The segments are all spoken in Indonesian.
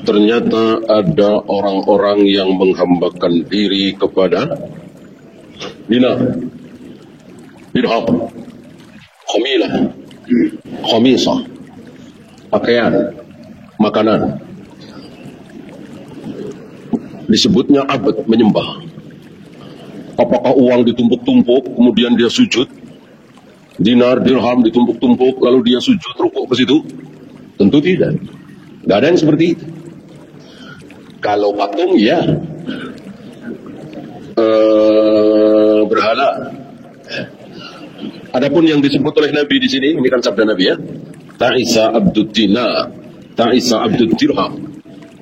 ternyata ada orang-orang yang menghambakan diri kepada dinar, dirham, khamilah, khamisah, pakaian, makanan. Disebutnya abad menyembah. Apakah uang ditumpuk-tumpuk kemudian dia sujud? Dinar, dirham ditumpuk-tumpuk lalu dia sujud rukuk ke situ? Tentu tidak. Tidak ada yang seperti itu. Kalau patung ya berhala. Adapun yang disebut oleh Nabi di sini, ini kan sabda Nabi ya. Ta'isa abdud dinar, ta'isa abdud dirham,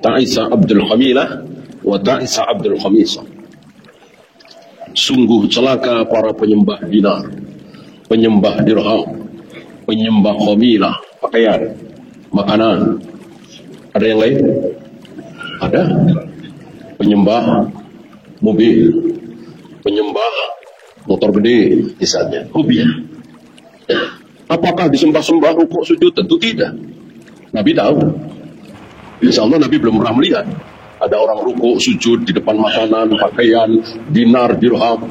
ta'isa abdul khamilah, wa ta'isa abdul khamisah. Sungguh celaka para penyembah dinar, penyembah dirham, penyembah khamilah, pakaian, makanan. Ada yang lain? Ada. Penyembah mobil, penyembah motor gede misalnya, hobi. Apakah disembah-sembah rukuk sujud? Tentu tidak. Nabi tahu. Insya Allah Nabi belum pernah melihat ada orang rukuk sujud di depan makanan, pakaian, dinar, dirham.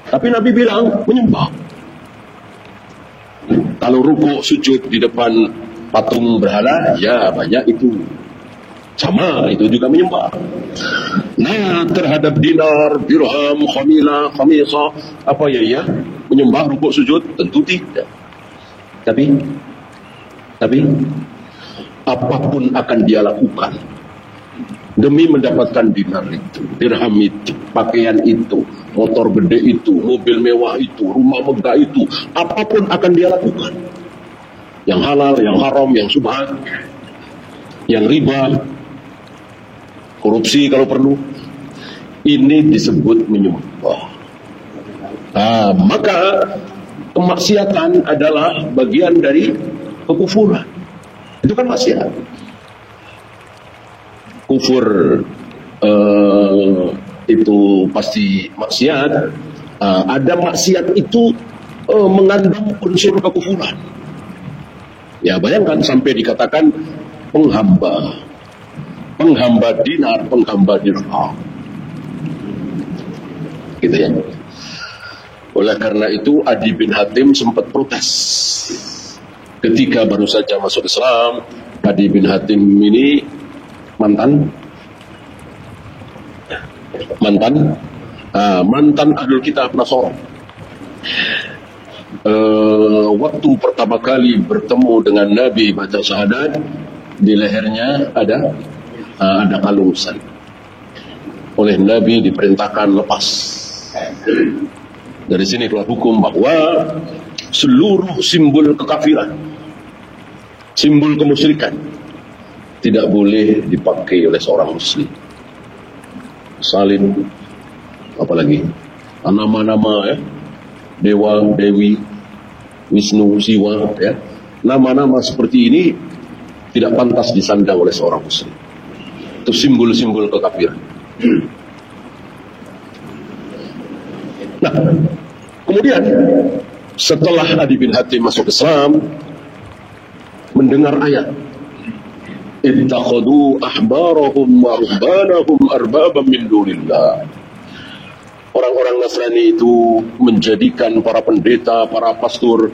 Tapi Nabi bilang menyembah. Kalau rukuk sujud di depan patung berhala, ya banyak itu. Sama, itu juga menyembah. Nah, terhadap dinar, dirham, khamilah, khamisah, apa ya? Menyembah rukuk sujud? Tentu tidak. Tapi apapun akan dia lakukan demi mendapatkan dinar itu, dirham itu, pakaian itu, motor gede itu, mobil mewah itu, rumah megah itu, apapun akan dia lakukan. Yang halal, yang haram, yang subhat, yang riba, korupsi kalau perlu. Ini disebut menyembah. Maka kemaksiatan adalah bagian dari kekufuran. Itu kan maksiat. Kufur itu pasti maksiat. Ada maksiat itu mengandung unsur kekufuran. Ya bayangkan sampai dikatakan penghamba dinar, penghamba dirham. Gitu ya. Oleh karena itu Adi bin Hatim sempat protes. Ketika baru saja masuk Islam, Adi bin Hatim ini mantan Ahlul Kitab Nasara. Waktu pertama kali bertemu dengan Nabi baca syahadat, di lehernya ada kalung salib. Oleh Nabi diperintahkan lepas. Dari sini keluar hukum bahwa seluruh simbol kekafiran, simbol kemusyrikan tidak boleh dipakai oleh seorang muslim. Salib, apalagi nama-nama ya, dewa, dewi, Wisnu, Siwa ya. Nama-nama seperti ini tidak pantas disandang oleh seorang muslim. Itu simbol-simbol kekafiran. Nah, kemudian setelah Adi bin Hatim masuk Islam, mendengar ayat ittakhadhu ahbarahum wa ruhbanahum arbaban min dunillah. Orang-orang Nasrani itu menjadikan para pendeta, para pastor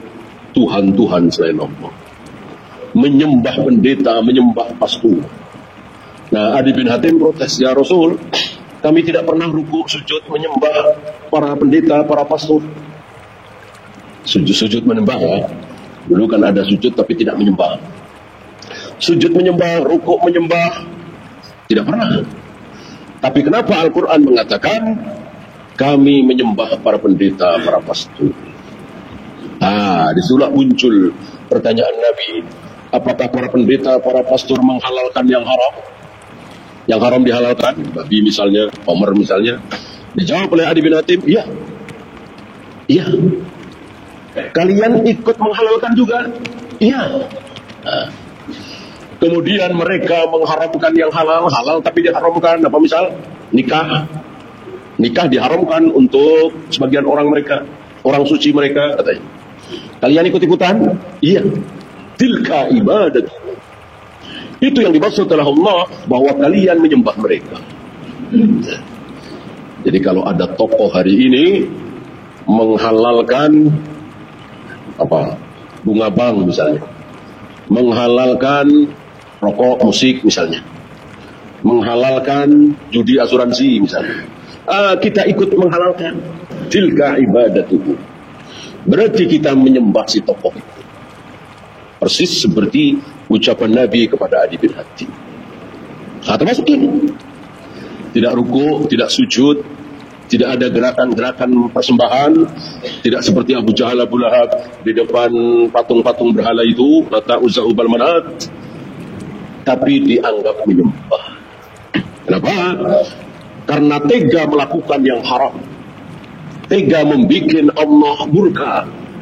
Tuhan-Tuhan selain Allah. Menyembah pendeta, menyembah pastor. Nah, Adi bin Hatim protes, ya Rasul, kami tidak pernah rukuk sujud menyembah para pendeta, para pastor. Sujud menyembah ya. Dulu kan ada sujud tapi tidak menyembah. Sujud menyembah, rukuk menyembah, tidak pernah. Tapi kenapa Al-Quran mengatakan kami menyembah para pendeta, para pastor? Disitulah muncul pertanyaan Nabi, apakah para pendeta, para pastor menghalalkan yang haram? Yang haram dihalalkan, babi misalnya, homer misalnya. Dijawab oleh Adi bin Hatim, iya. Iya. Kalian ikut menghalalkan juga? Iya. Kemudian mereka mengharamkan yang halal tapi diharamkan. Apa misal? Nikah. Nikah diharamkan untuk sebagian orang mereka, orang suci mereka katanya. Kalian ikut-ikutan? Iya. Tilka ibadat. Itu yang dimaksud oleh Allah bahwa kalian menyembah mereka. Jadi kalau ada tokoh hari ini menghalalkan bunga bank misalnya, menghalalkan rokok, musik misalnya, menghalalkan judi asuransi misalnya, kita ikut menghalalkan, tilka ibadatuhu, berarti kita menyembah si tokoh itu. Persis seperti ucapan Nabi kepada Adi bin Hatim. Termasuk ini. Tidak ruku, tidak sujud, tidak ada gerakan-gerakan persembahan, tidak seperti Abu Jahal, Abu Lahab di depan patung-patung berhala itu, Lata, Uzza, Hubal, Manat, tapi dianggap menyembah. Kenapa? Karena tega melakukan yang haram, tega membuat Allah murka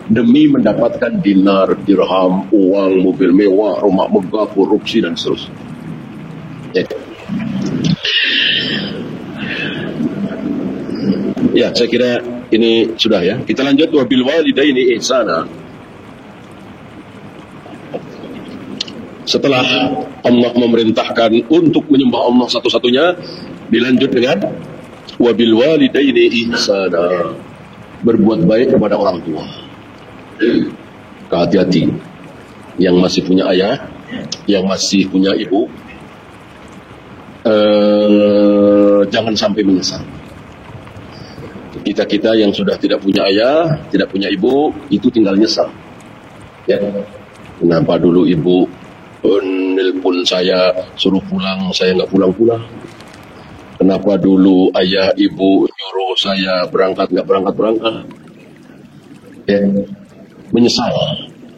demi mendapatkan dinar, dirham, uang, mobil mewah, rumah megah, korupsi dan seterusnya. Ya, saya kira ini sudah ya. Kita lanjut, wabil walidaini ihsana. Setelah Allah memerintahkan untuk menyembah Allah satu-satunya, dilanjut dengan wabil walidaini ihsana, berbuat baik kepada orang tua. Hati-hati yang masih punya ayah, yang masih punya ibu, jangan sampai menyesal. Kita yang sudah tidak punya ayah, tidak punya ibu, itu tinggal nyesal. Ya, kenapa dulu ibu nelpon saya suruh pulang, saya nggak pulang-pulang? Kenapa dulu ayah ibu nyuruh saya berangkat nggak berangkat-berangkat? Ya, menyesal,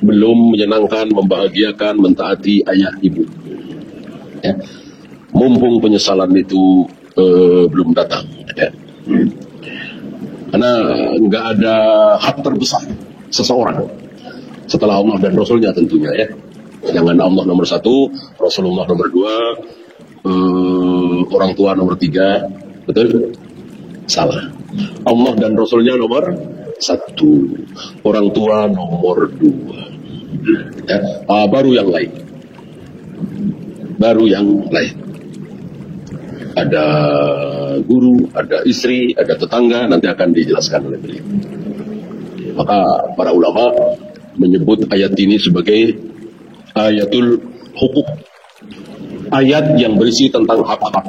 belum menyenangkan, membahagiakan, mentaati ayah ibu. Ya, mumpung penyesalan itu belum datang. Ya. Karena nggak ada hak terbesar seseorang setelah Allah dan Rasulnya tentunya ya. Jangan Allah nomor 1, Rasulullah nomor 2, orang tua nomor 3, betul? Salah. Allah dan Rasulnya nomor 1, orang tua nomor 2. Ya. Baru yang lain. Baru yang lain. Ada guru, ada istri, ada tetangga, nanti akan dijelaskan oleh beliau. Maka para ulama menyebut ayat ini sebagai ayatul hukuk, ayat yang berisi tentang hak-hak.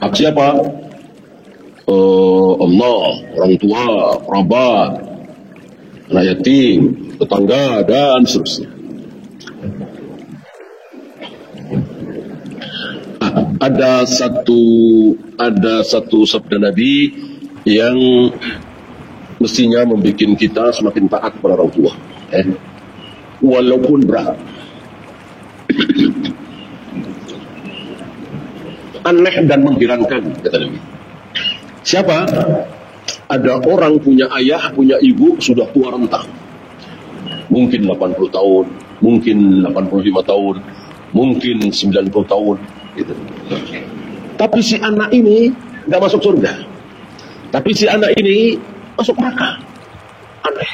Hak siapa? Allah, orang tua, kerabat, anak yatim, tetangga, dan seterusnya. Ada satu sabda Nabi yang mestinya membuat kita semakin taat kepada orang tua, walaupun berat. Aneh dan mengherankan, kata Nabi. Siapa? Ada orang punya ayah, punya ibu, sudah tua renta. Mungkin 80 tahun, mungkin 85 tahun, mungkin 90 tahun. Gitu. Tapi si anak ini nggak masuk surga. Tapi si anak ini masuk neraka. Aneh.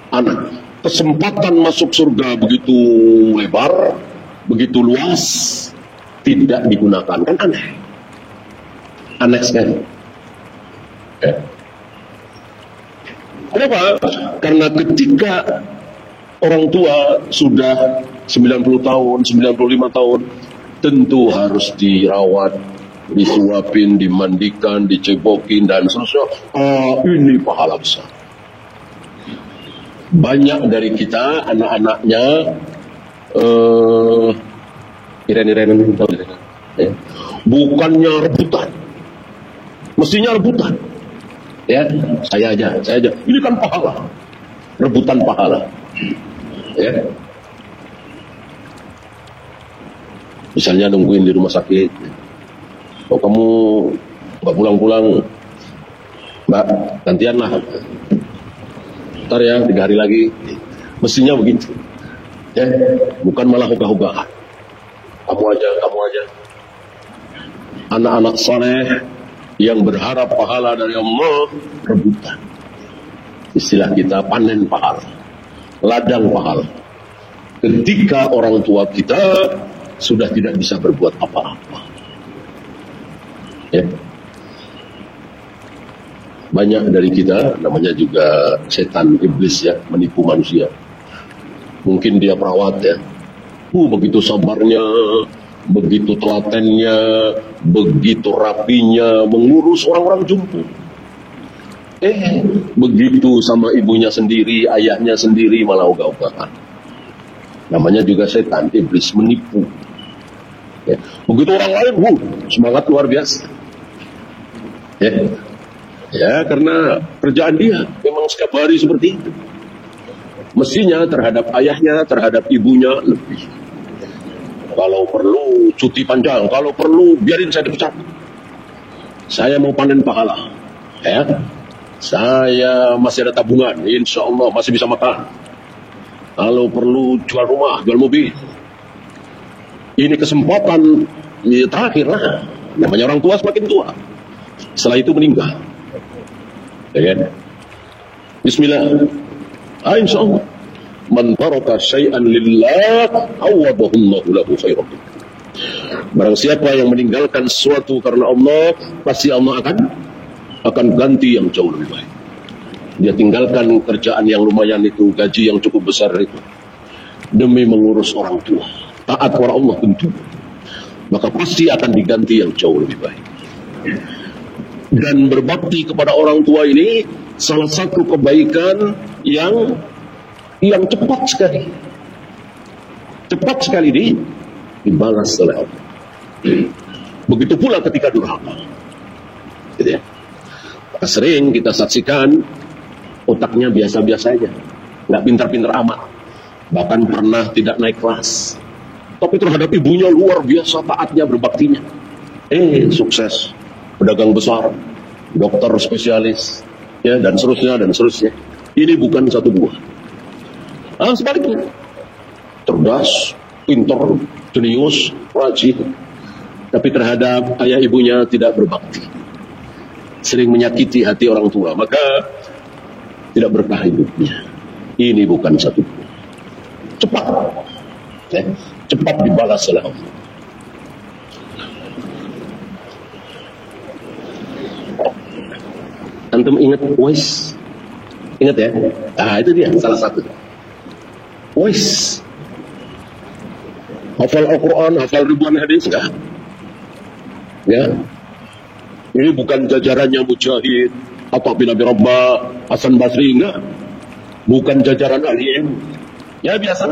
Anak. Kesempatan masuk surga begitu lebar, begitu luas, tidak digunakan. Kan aneh. Aneh sekali. Kenapa? Karena ketika orang tua sudah 90 tahun, 95 tahun, tentu harus dirawat, disuapin, dimandikan, dicebokin, dan seterusnya. Ini pahala besar. Banyak dari kita, anak-anaknya, iren-irenan, bukannya rebutan, mestinya rebutan. Ya, saya aja. Ini kan pahala, rebutan pahala. Ya. Misalnya nungguin di rumah sakit, oh kamu nggak pulang-pulang, Mbak, gantian lah, ntar ya 3 hari lagi. Mestinya begitu, ya, bukan malah hugah-hugahan. Kamu aja. Anak-anak saleh yang berharap pahala dari Allah, rebutan. Istilah kita panen pahala, ladang pahala. ketika orang tua kita sudah tidak bisa berbuat apa-apa. Ya. Banyak dari kita, namanya juga setan iblis ya, menipu manusia. Mungkin dia perawat ya, begitu sabarnya, begitu telatennya, begitu rapinya mengurus orang-orang jumbo. Begitu sama ibunya sendiri, ayahnya sendiri malah ogah-ogahan. Namanya juga setan, iblis, menipu. Ya. Begitu orang lain, semangat luar biasa. Ya, karena kerjaan dia memang setiap hari seperti itu. Mestinya terhadap ayahnya, terhadap ibunya lebih. Kalau perlu cuti panjang, kalau perlu biarin saya dipecat. Saya mau panen pahala. Ya. Saya masih ada tabungan, insya Allah masih bisa makan. Kalau perlu jual rumah, jual mobil. Ini kesempatan terakhir lah. Namanya orang tua semakin tua. Setelah itu meninggal. Ya kan? Bismillah. Insya Allah. Man taraka syai'an lillah awwadahullahu lahu khairan. Barang siapa yang meninggalkan sesuatu karena Allah, pasti Allah akan ganti yang jauh lebih baik. Dia tinggalkan kerjaan yang lumayan itu, gaji yang cukup besar itu, demi mengurus orang tua, taat kepada Allah tentu, maka pasti akan diganti yang jauh lebih baik. Dan berbakti kepada orang tua ini salah satu kebaikan yang cepat sekali dibalas oleh Allah. Begitu pula ketika durhaka. Gitu ya. Sering kita saksikan otaknya biasa-biasa aja, nggak pintar-pintar amat, bahkan pernah tidak naik kelas, tapi terhadap ibunya luar biasa taatnya, berbaktinya. Sukses, pedagang besar, dokter spesialis, ya, dan seterusnya. Ini bukan satu buah. Sebaliknya, cerdas, pintar, jenius, rajin, tapi terhadap ayah ibunya tidak berbakti, sering menyakiti hati orang tua, maka tidak berkah hidupnya. Ini bukan satu buah. Cepat dibalas oleh Allah. Antum ingat Uwais? Ingat ya? Itu dia salah satu. Uwais hafal Al-Quran, hafal ribuan hadis enggak? Ya. Ini bukan jajarannya Mujahid atau bin Abi Rabbah, Hasan Basri, enggak. Bukan jajaran ahli ilmu. Ya biasa.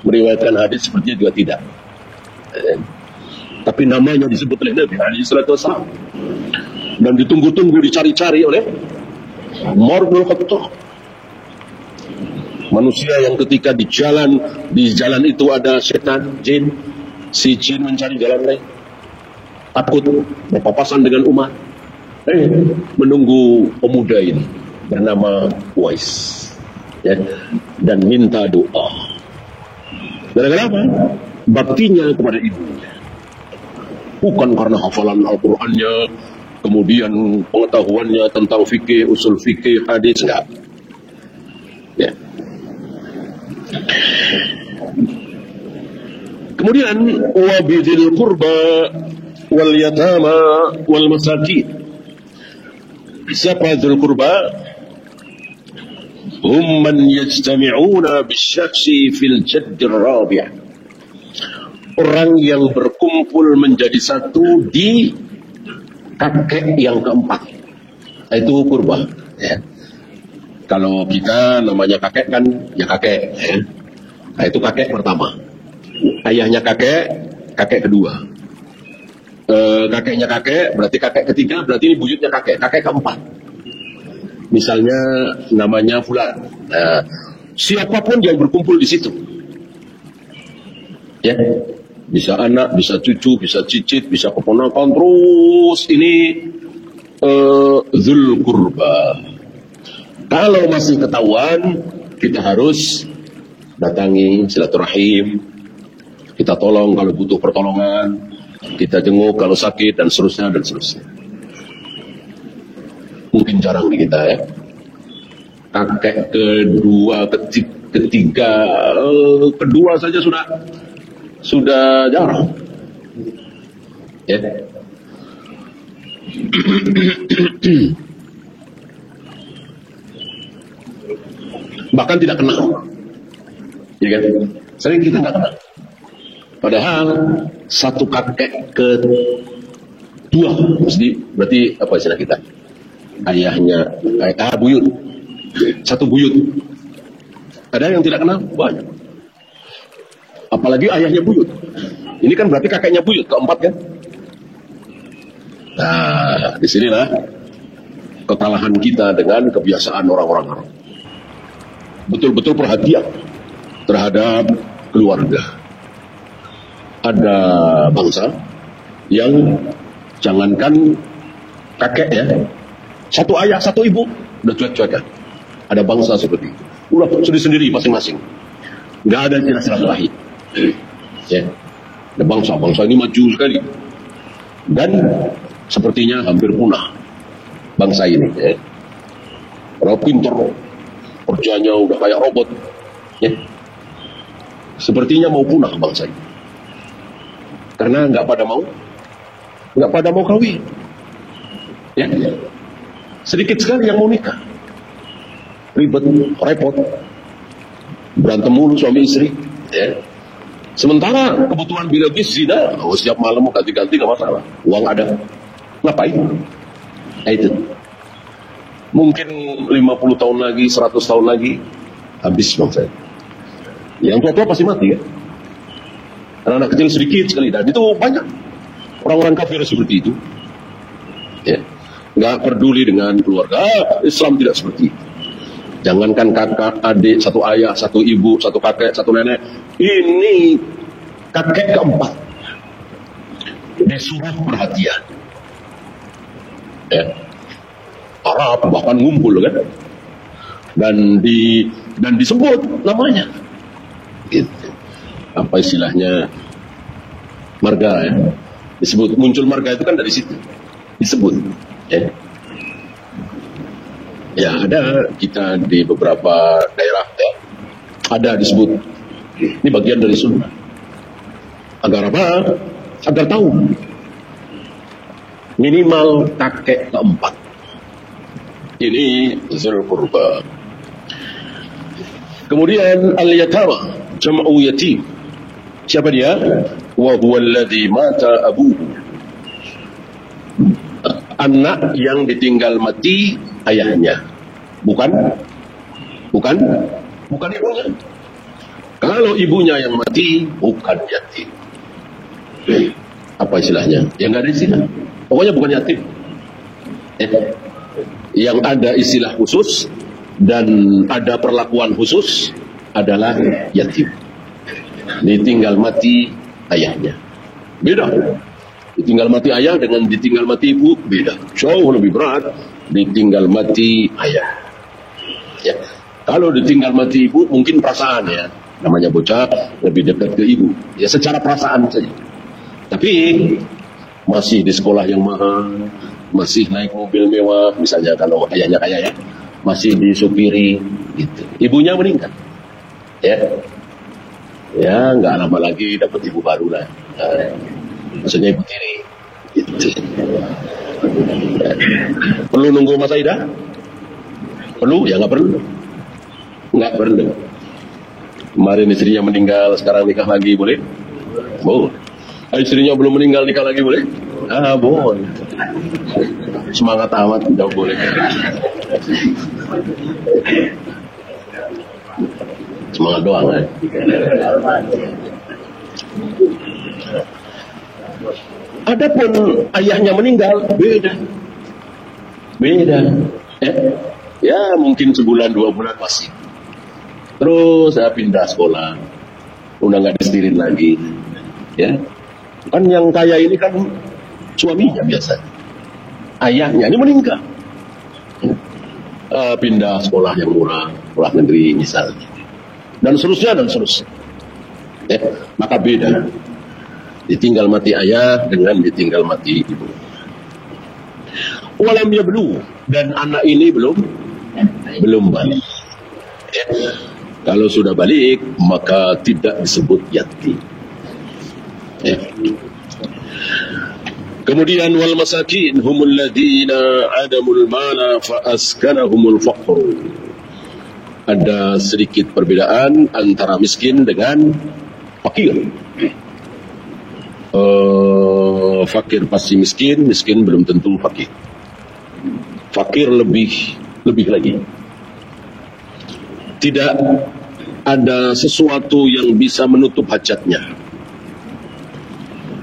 Meriwayatkan hadis sepertinya juga tidak. Tapi namanya disebut oleh Nabi alaihi salatu wasallam. Dan ditunggu-tunggu, dicari-cari oleh Umar bin Khattab. Manusia yang ketika di jalan itu ada setan, jin, si jin mencari jalan lain, takut berpapasan dengan umat, menunggu pemuda ini bernama Uwais, ya, dan minta doa. Gara-gara apa? Baktinya kepada ibunya, bukan karena hafalan Al-Qur'annya, kemudian pengetahuannya tentang fikih, usul fikih, hadis, enggak. Ya. Kemudian wa bidzil qurba wal yatama wal masakin. Siapa dzul qurba? Hum man yajtami'una bisyakhsi fil jadd ar-rabi'. Orang yang berkumpul menjadi satu di kakek yang keempat. Itu qurba, ya. Kalau kita namanya kakek kan ya kakek, ya. Nah, itu kakek pertama. Ayahnya kakek kedua. Kakeknya kakek, berarti kakek ketiga, berarti ini buyutnya kakek keempat. Misalnya namanya Fulan. Nah, siapapun yang berkumpul di situ, ya, bisa anak, bisa cucu, bisa cicit, bisa keponakan, terus ini dzul qurba. Kalau masih ketahuan, kita harus datangi, silaturahim, kita tolong kalau butuh pertolongan, kita jenguk kalau sakit, dan seterusnya. Mungkin jarang di kita, ya. Kakek kedua, ketiga, kedua saja sudah jarang. Ya. Bahkan tidak kenal. Ya kan? Sering kita nggak kenal. Padahal satu kakek kedua, berarti apa istilah kita? Ayahnya, buyut. Satu buyut. Ada yang tidak kenal? Banyak. Apalagi ayahnya buyut. Ini kan berarti kakeknya buyut, keempat kan? Nah, disinilah kekalahan kita dengan kebiasaan orang-orang Arab. Betul-betul perhatian terhadap keluarga. Ada bangsa yang jangankan kakek ya, satu ayah, satu ibu, udah cuek-cuek. Ada bangsa seperti itu. Udah sendiri-sendiri masing-masing. Nggak ada silaturahmi. Ya. Ada bangsa ini maju sekali. Dan sepertinya hampir punah bangsa ini. Ya. Orang pintar, kerjanya udah kayak robot. Ya. Sepertinya mau punah bangsa ini. Karena nggak pada mau kawin. Ya. Sedikit sekali yang mau nikah. Ribet, repot. Berantem mulu suami istri. Ya. Sementara kebutuhan biologis zina, setiap malam mau ganti-ganti nggak masalah. Uang ada. Ngapain? Nah itu. Mungkin 50 tahun lagi, 100 tahun lagi, habis bangsa. Yang tua-tua pasti mati ya. Anak-anak kecil sedikit sekali, dan itu banyak orang-orang kafir seperti itu. Ya, nggak peduli dengan keluarga. Islam tidak seperti itu. Jangankan kakak, adik, satu ayah, satu ibu, satu kakek, satu nenek. Ini kakek keempat. Disuruh perhatian. Ya. Arab bahkan ngumpul kan, dan disebut namanya. Gitu. Apa istilahnya, marga ya, disebut, muncul marga itu kan dari situ disebut ya. Ya ada kita di beberapa daerah ya, ada disebut. Ini bagian dari sunnah. Agar apa? Agar tahu minimal kakek keempat ini zul qurba. Kemudian al-yatama, jam'u yatim. Siapa dia? Wa huwa alladhi mata abuhu. Anak yang ditinggal mati ayahnya. Bukan ibunya. Kalau ibunya yang mati, bukan yatim. Apa istilahnya? Yang nggak ada istilah. Pokoknya bukan yatim. Yang ada istilah khusus dan ada perlakuan khusus adalah yatim. Ditinggal mati ayahnya. Beda. Ditinggal mati ayah dengan ditinggal mati ibu beda. Jauh lebih berat ditinggal mati ayah. Ya. Kalau ditinggal mati ibu mungkin perasaan ya. Namanya bocah lebih dekat ke ibu. Ya secara perasaan saja. Tapi masih di sekolah yang mahal, masih naik mobil mewah, misalnya kalau ayahnya kaya ya, masih disupiri gitu. Ibunya meninggal. Ya nggak lama lagi dapat ibu baru lah. Maksudnya ibu tiri. Gitu. Perlu nunggu masa idah? Perlu? Ya nggak perlu. Nggak perlu. Kemarin istrinya meninggal, sekarang nikah lagi boleh? Boleh. Istrinya belum meninggal, nikah lagi boleh? Boleh. Semangat amat, tidak boleh. Semangat doang kan? Adapun ayahnya meninggal, beda. Ya mungkin sebulan 2 bulan masih. Terus saya pindah sekolah, udah nggak disetirin lagi. Ya, kan yang kaya ini kan suaminya biasa. Ayahnya ini meninggal. Pindah sekolah yang murah, sekolah negeri misalnya. Dan seterusnya. Ya, maka beda. Ditinggal mati ayah dengan ditinggal mati ibu. Walam yablu, dan anak ini belum balik. Ya. Kalau sudah balik, maka tidak disebut yatim. Ya. Kemudian wal masakin humul ladina adamul mana fa askanahumul faqr. Ada sedikit perbedaan antara miskin dengan fakir. Fakir pasti miskin, miskin belum tentu fakir. Fakir lebih lagi. Tidak ada sesuatu yang bisa menutup hajatnya.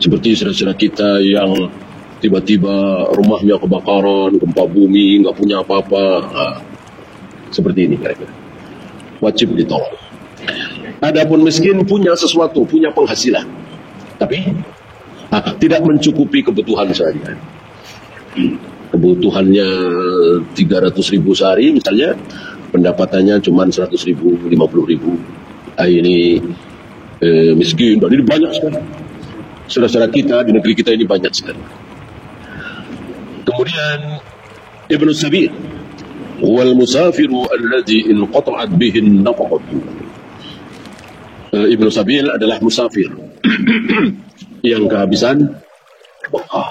Seperti saudara-saudara kita yang tiba-tiba rumahnya kebakaran, gempa bumi, nggak punya apa-apa. Nah, seperti ini kira-kira. Wajib ditolong. Adapun miskin punya sesuatu, punya penghasilan, tapi tidak mencukupi kebutuhan sehari-hari. Kebutuhannya 300.000 sehari misalnya, pendapatannya cuma 100.000, 50.000. Ini miskin, dan ini banyak sekali. Saudara-saudara kita di negeri kita ini banyak sekali. Kemudian Ibnu Sabil wal musafiru alladhi inqata'at bihi an-nafaqatu. Ibnu Sabil adalah musafir yang kehabisan bekal.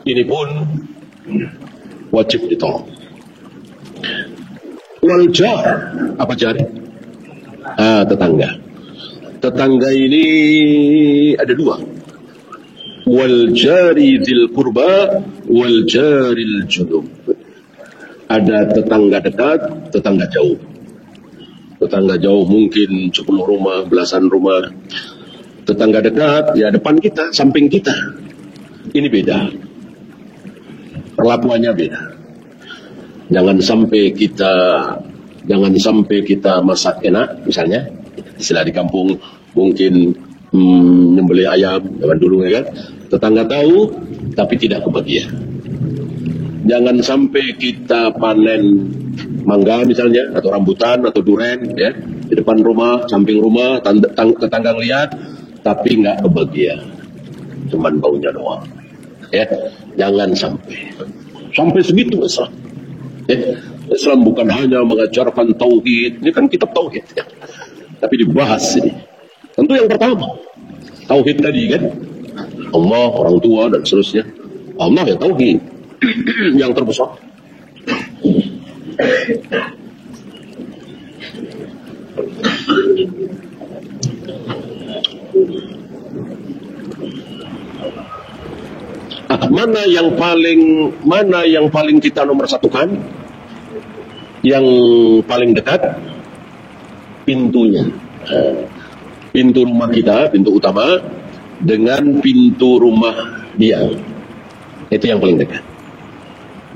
Ini pun wajib ditolong. Wal jar, apa jar? Tetangga. Tetangga ini ada dua. Wal jari dzil qurba wal jaril junub. Ada tetangga dekat, tetangga jauh. Tetangga jauh mungkin 10 rumah, belasan rumah. Tetangga dekat, ya depan kita, samping kita. Ini beda. Perlakuannya beda. Jangan sampai kita masak enak, misalnya. Istilah di kampung mungkin nyembelih ayam zaman dulu, ya kan? Tetangga tahu, tapi tidak kebagian. Jangan sampai kita panen mangga misalnya, atau rambutan, atau duren, ya, di depan rumah, samping rumah, tetangga lihat, tapi nggak kebagian, cuman baunya doang. Ya, jangan sampai segitu Islam. Ya, Islam bukan hanya mengajarkan tauhid, ini kan kitab tauhid, ya, tapi dibahas ini. Tentu yang pertama tauhid tadi kan, Allah, orang tua dan seterusnya. Allah ya tauhid yang terbesar. Mana yang paling kita nomor satukan? Yang paling dekat pintunya. Pintu rumah kita, pintu utama dengan pintu rumah dia. Itu yang paling dekat.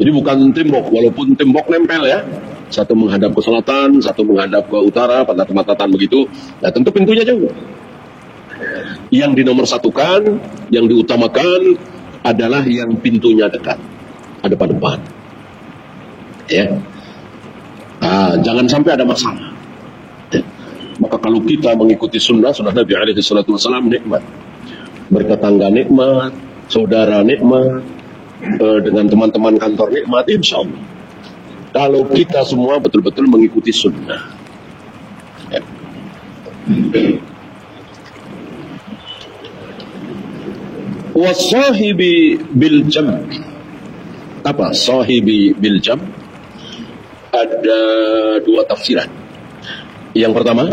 Jadi bukan tembok, walaupun tembok nempel ya. Satu menghadap ke selatan, satu menghadap ke utara, pada matatan begitu. Nah tentu pintunya jauh. Yang dinomorsatukan, yang diutamakan adalah yang pintunya dekat. Ada pada depan. Ya. Jangan sampai ada masalah. Ya. Maka kalau kita mengikuti sunnah Nabi alaihi salatu wasallam, nikmat. Bertetangga nikmat, saudara nikmat, dengan teman-teman kantor nikmat, insya Allah. Kalau kita semua betul-betul mengikuti sunnah. Ya. Wasahibi bil jam. Apa sahibi bil jam? Ada dua tafsiran. Yang pertama,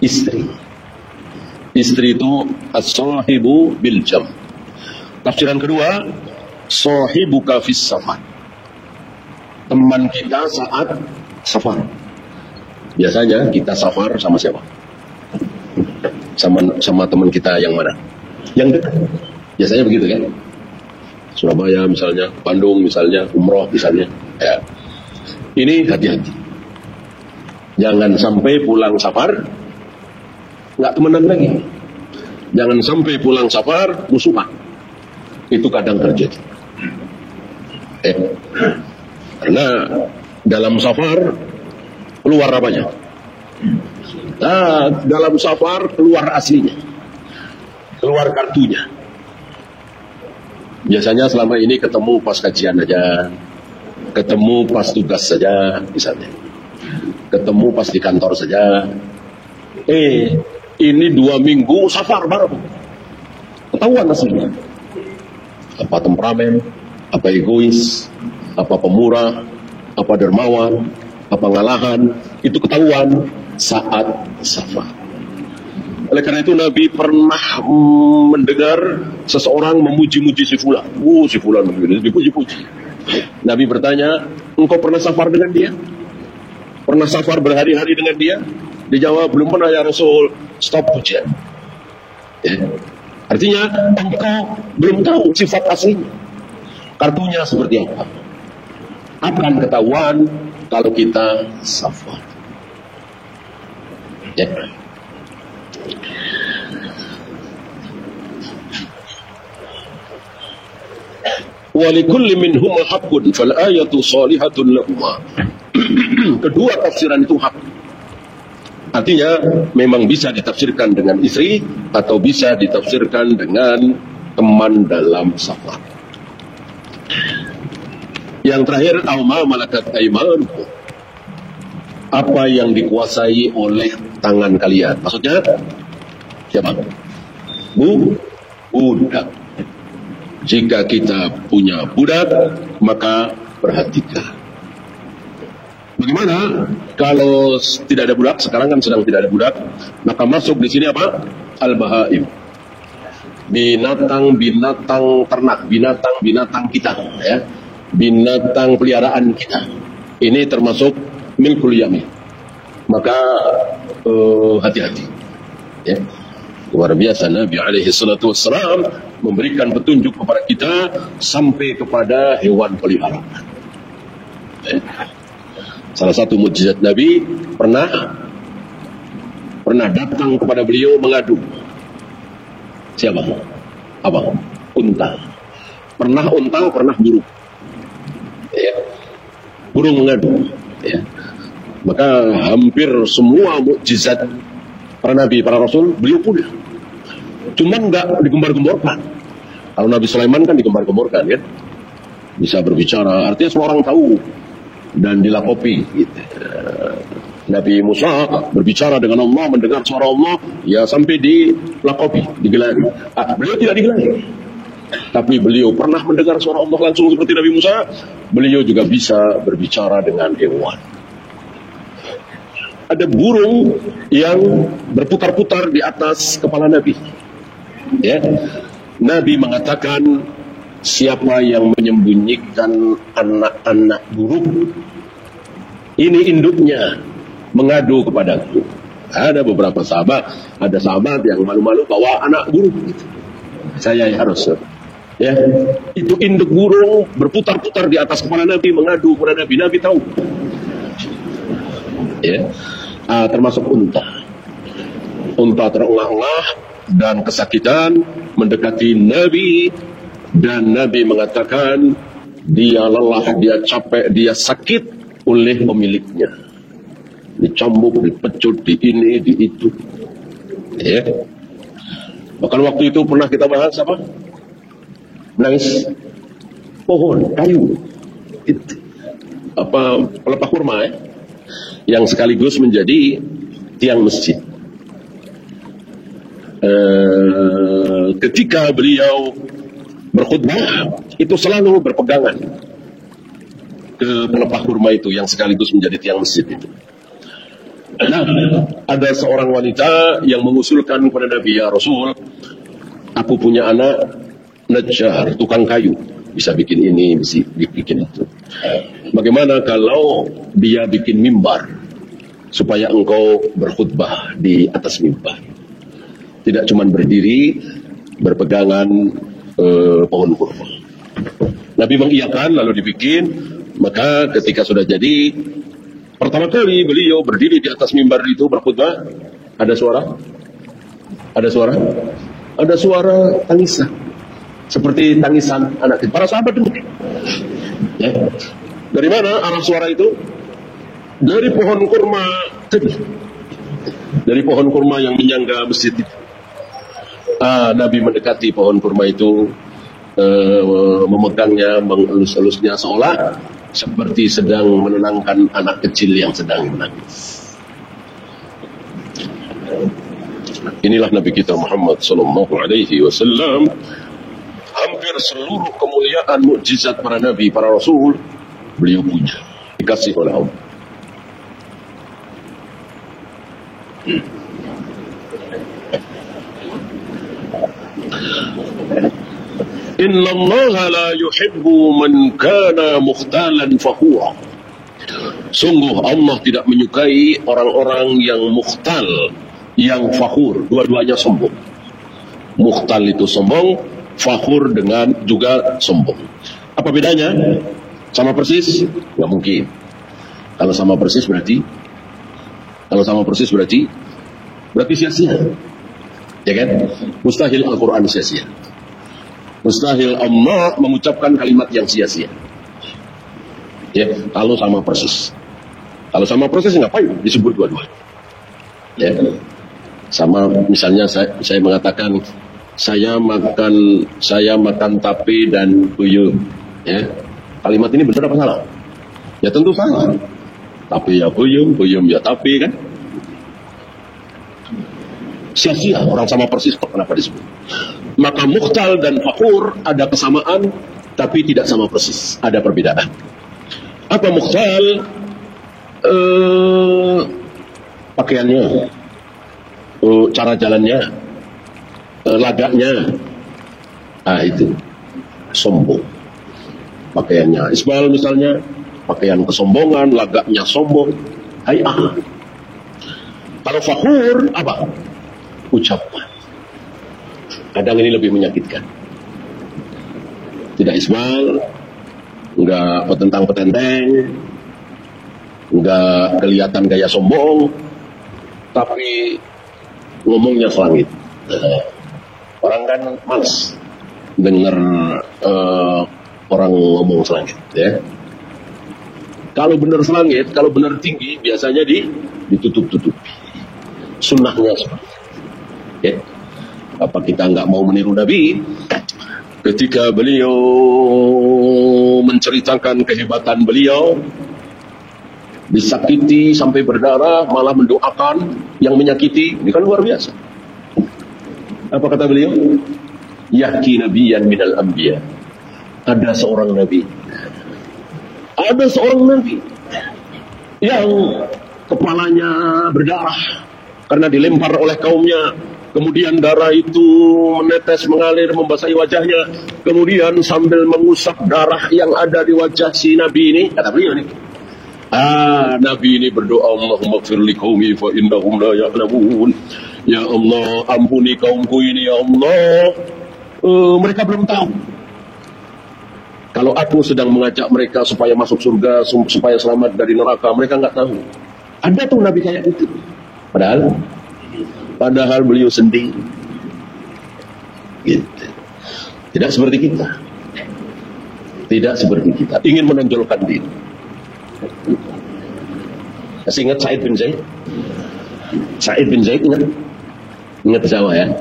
istri. Istri itu as-sahibu bil jam. Tafsiran kedua, sahibuka fis safar. Teman kita saat safar. Biasanya kita safar sama siapa? Sama teman kita yang mana? Yang dekat. Biasanya begitu kan? Surabaya misalnya, Bandung misalnya, umroh misalnya. Ya. Ini hati-hati. Jangan sampai pulang safar nggak temenan lagi. Jangan sampai pulang safar musuhan. Itu kadang terjadi. Karena dalam safar keluar apanya? Dalam safar keluar aslinya, keluar kartunya. Biasanya selama ini ketemu pas kajian aja, ketemu pas tugas saja misalnya. ketemu pas di kantor saja. Ini 2 minggu safar bareng, ketahuan aslinya. Apa temperamen, apa egois, apa pemurah, apa dermawan, apa ngalahan, itu ketahuan saat safar. Oleh karena itu Nabi pernah mendengar seseorang memuji-muji si fulan. Si fulan dipuji-puji. Nabi bertanya, engkau pernah safar dengan dia? Pernah safar berhari-hari dengan dia? Dijawab, belum pernah ya Rasul. Stop pujian. Ya. Artinya engkau belum tahu sifat aslinya. Kartunya seperti apa? Akan ketahuan kalau kita safar. Ya. Walikulli minhuma haqqun fal ayatu salihatun lahuma. Kedua tafsiran itu hak. Artinya memang bisa ditafsirkan dengan istri atau bisa ditafsirkan dengan teman dalam safar. Yang terakhir, auma malakat aimanukum. Apa yang dikuasai oleh tangan kalian. Maksudnya siapa? Budak. Jika kita punya budak, maka perhatikan. Bagaimana kalau tidak ada budak? Sekarang kan sedang tidak ada budak, maka masuk di sini apa? Al-bahaim. Binatang ternak, binatang kita, ya. Binatang peliharaan kita. Ini termasuk milkul yamin. Maka hati-hati. Ya. Luar biasa Nabi alaihi salatu wassalam memberikan petunjuk kepada kita sampai kepada hewan peliharaan. Ya. Salah satu mukjizat Nabi pernah datang kepada beliau mengadu. Siapa? Apa? Unta. Pernah unta, pernah burung. Ya. Burung mengadu. Ya. Maka hampir semua mukjizat para nabi, para rasul beliau punya. Cuman nggak digembar-gemborkan. Kalau Nabi Sulaiman kan digembar-gemborkan, kan? Bisa berbicara. Artinya semua orang tahu. Dan dilakopi gitu. Nabi Musa berbicara dengan Allah, mendengar suara Allah, ya sampai dilakopi, digelari. Beliau tidak digelari, tapi beliau pernah mendengar suara Allah langsung seperti Nabi Musa. Beliau juga bisa berbicara dengan hewan. Ada burung yang berputar-putar di atas kepala Nabi. Ya, Nabi mengatakan, siapa yang menyembunyikan anak-anak burung, ini induknya mengadu kepadaku. Ada beberapa sahabat, ada sahabat yang malu-malu bawa anak burung. Saya harus, ya, itu induk burung berputar-putar di atas kepala Nabi, mengadu kepada Nabi. Nabi tahu, ya, termasuk unta. Unta terengah-engah dan kesakitan mendekati Nabi. Dan Nabi mengatakan, dia lelah, dia capek, dia sakit oleh pemiliknya. Dicambuk, dipecut, di ini, di itu. Ya. Bahkan waktu itu pernah kita bahas apa? Menangis pohon, kayu. Itu. Pelepah kurma, ya? Yang sekaligus menjadi tiang masjid. Ketika beliau berkhutbah, itu selalu berpegangan ke pelepah kurma itu yang sekaligus menjadi tiang masjid itu. Nah, ada seorang wanita yang mengusulkan kepada Nabi, ya Rasul, aku punya anak najjar, tukang kayu, bisa bikin ini, bisa bikin itu. Bagaimana kalau dia bikin mimbar supaya engkau berkhutbah di atas mimbar? Tidak cuma berdiri, berpegangan pohon kurma. Nabi mengiyakan, lalu dibikin. Maka ketika sudah jadi, pertama kali beliau berdiri di atas mimbar itu berkhutbah, ada suara, ada suara tangisan, seperti tangisan anak kecil. Para sahabat dengar. Ya. Dari mana arah suara itu? Dari pohon kurma tadi, dari pohon kurma yang menyangga masjid itu. Nabi mendekati pohon kurma itu, memegangnya, mengelus-elusnya, seolah seperti sedang menenangkan anak kecil yang sedang menangis. Inilah Nabi kita Muhammad sallallahu alaihi wasallam. Hampir seluruh kemuliaan mukjizat para nabi, para rasul, beliau punya, dikasih oleh Allah. Inna Allah la yuhibbu man kana mukhtalan fakhura. Sungguh Allah tidak menyukai orang-orang yang mukhtal, yang fakhur, dua-duanya sombong. Mukhtal itu sombong, fakhur dengan juga sombong. Apa bedanya? Sama persis? Nggak mungkin. Kalau sama persis berarti sia-sia. Ya kan? Mustahil Al-Quran sia-sia. Mustahil Allah mengucapkan kalimat yang sia-sia. Ya, kalau sama persis. Kalau sama persis ngapain disebut dua-dua? Ya. Sama misalnya saya mengatakan saya makan tape dan puyuh. Ya. Kalimat ini benar apa salah? Ya tentu salah. Tape ya puyuh ya tape kan? Sia-sia orang sama persis kenapa disebut? Maka mukhtal dan fakhur ada kesamaan tapi tidak sama persis, ada perbedaan. Apa mukhtal? Pakaiannya, cara jalannya, lagaknya, itu sombong. Pakaiannya Ismail misalnya, pakaian kesombongan, lagaknya sombong. Kalau fakhur apa? Ucapan. Kadang ini lebih menyakitkan. Tidak Ismail, enggak petentang-petenteng, enggak kelihatan gaya sombong, tapi ngomongnya selangit. Orang kan males dengar orang ngomong selangit, ya. Kalau benar selangit, kalau benar tinggi, biasanya ditutup-tutupi. Sunnahnya seperti itu. Ya. Apa kita nggak mau meniru Nabi? Ketika beliau menceritakan kehebatan beliau, disakiti sampai berdarah, malah mendoakan yang menyakiti, ini kan luar biasa. Apa kata beliau? Yahki nabiyan minal anbiya. Ada seorang nabi yang kepalanya berdarah karena dilempar oleh kaumnya. Kemudian darah itu menetes, mengalir, membasahi wajahnya. Kemudian sambil mengusap darah yang ada di wajah si Nabi ini, kata beliau ini, Nabi ini berdoa, Allahumma gfir li qaumi fa innahum la ya'lamun. Ya Allah, ampuni kaumku ini ya Allah. Mereka belum tahu. Kalau aku sedang mengajak mereka supaya masuk surga, supaya selamat dari neraka, mereka nggak tahu. Ada tuh Nabi kayak gitu. Padahal beliau sendiri. Gitu. Tidak seperti kita. Ingin menonjolkan diri. Masih ingat Sa'id bin Zaid? Sa'id bin Zaid ingat Jawa ya.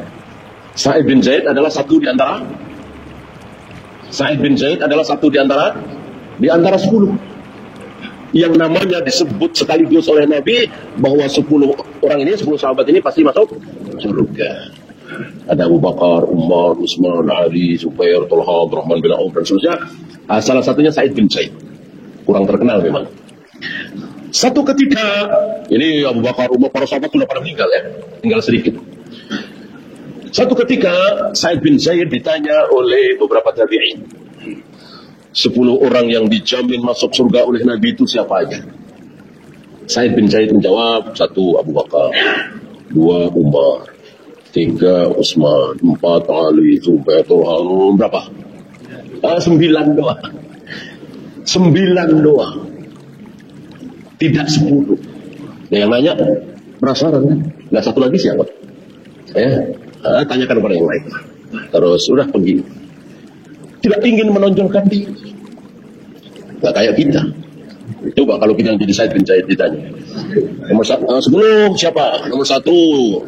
Sa'id bin Zaid adalah satu di antara 10 yang namanya disebut sekaligus oleh Nabi bahwa 10 orang ini, 10 sahabat ini pasti masuk surga. Ada Abu Bakar, Umar, Utsman, Ali, Zubair, Talha, Abdurrahman bin Auf dan seterusnya. Salah satunya Sa'id bin Zaid. Kurang terkenal memang. Satu ketika, ini Abu Bakar, Umar, para sahabat sudah pada meninggal ya, tinggal sedikit. Satu ketika Sa'id bin Zaid ditanya oleh beberapa tabi'in, 10 orang yang dijamin masuk surga oleh Nabi itu siapa aja? Sa'id bin Zaid menjawab, 1 Abu Bakar, 2 Umar, 3 Utsman, 4 Ali, Zubair, Talha, berapa? 9 doang. 9 doang. Tidak 10. Nah, yang nanya penasaran kan? Nggak satu lagi siapa? Tanyakan kepada yang lain. Terus udah pergi. Tidak ingin menonjolkan diri. Nggak kayak kita. Coba kalau kita yang jadi Sa'id bin Zaid ditanya. Nomor 10 siapa? Nomor 1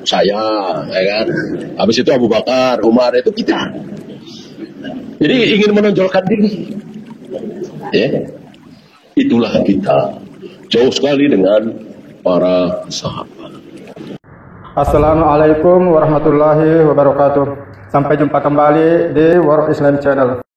saya, ya kan? Habis itu Abu Bakar, Umar, itu kita. Jadi ingin menonjolkan diri. Ya. itulah kita. Jauh sekali dengan para sahabat. Assalamualaikum warahmatullahi wabarakatuh. Sampai jumpa kembali di World Islam Channel.